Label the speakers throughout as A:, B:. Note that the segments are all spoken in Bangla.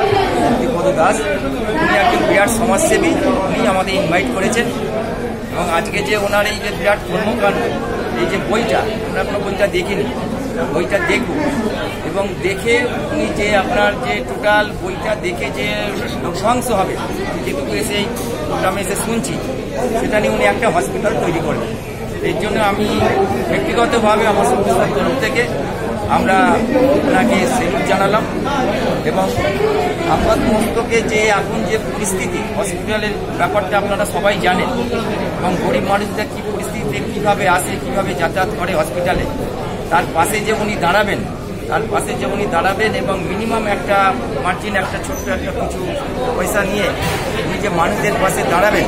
A: উপদেষ্টা শক্তিপদ দাস, উনি একজন বিরাট সমাজসেবী। উনি আমাদের ইনভাইট করেছেন এবং আজকে যে ওনার এই যে বিরাট কর্মকাণ্ড, এই যে বইটা, আমরা কোনো বইটা দেখিনি, বইটা দেখব এবং দেখে উনি যে আপনার যে টোটাল বইটা দেখে যে ধ্বংস হবে, যেটুকু এসে এই প্রোগ্রামে এসে শুনছি, সেটা নিয়ে উনি একটা হসপিটাল তৈরি করবেন। এর জন্য আমি ব্যক্তিগতভাবে আমার সংস্থার তরফ থেকে আমরা ওনাকে সেলুট জানালাম এবং আপাতমস্তকে যে এখন যে পরিস্থিতি, হসপিটালের ব্যাপারটা আপনারা সবাই জানেন এবং গরিব মানুষদের কী পরিস্থিতিতে কীভাবে আসে, কীভাবে যাতায়াত করে হসপিটালে, তার পাশে যে উনি দাঁড়াবেন, এবং মিনিমাম একটা মার্জিন, একটা ছোট্ট একটা কিছু পয়সা নিয়ে উনি যে মানুষদের পাশে দাঁড়াবেন,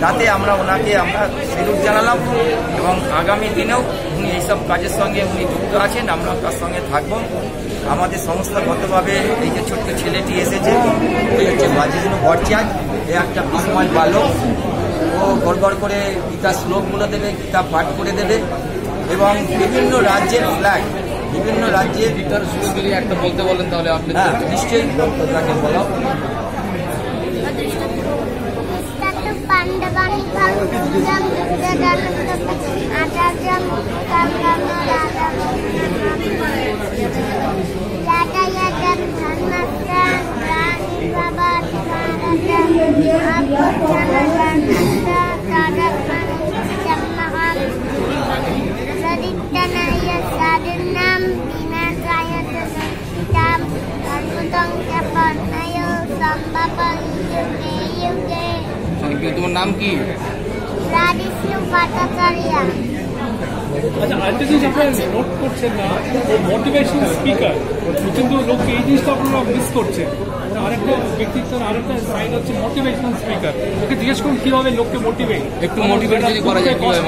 A: তাতে ওনাকে আমরা সেলুট জানালাম এবং আগামী দিনেও উনি এইসব কাজের সঙ্গে উনি যুক্ত আছেন, আমরা তার সঙ্গে থাকব। আমাদের সংস্থাগতভাবে এই যে ছোট্ট ছেলেটি এসেছে, এই হচ্ছে বাজিজনু ভট্টাচার্য, এ একটা বিস্ময় বালক। ও গড়গড় করে গীতা শ্লোকগুলো দেবে, গীতা পাঠ করে দেবে এবং বিভিন্ন রাজ্যের ফ্ল্যাগ, বিভিন্ন রাজ্যের
B: একটা বলতে বলেন তাহলে আপনি।
A: হ্যাঁ, নিশ্চয়ই তাকে বলো।
B: তোমার নাম কি?
C: আচ্ছা, আরেকটা জিনিস আপনারা নোট করছেন না, মোটিভেশন স্পিকার, কিন্তু লোককে এই জিনিসটা আপনারা মিস করছেন। আরেকটা ব্যক্তিত্বের আরেকটা সাইড হচ্ছে মোটিভেশনাল স্পিকার। ওকে জিজ্ঞেস করুন কিভাবে লোককে মোটিভেট,
B: একটু মোটিভেট যদি করা যায় কিভাবে।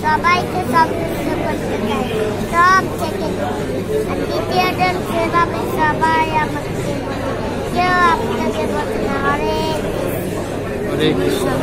D: সবাইকে সব কিছু করতে চাই, সব থেকে দ্বিতীয় জন সেভাবে সবাই আমাকে কেউ আপনাকে বলছে না। হরে কৃষ্ণ।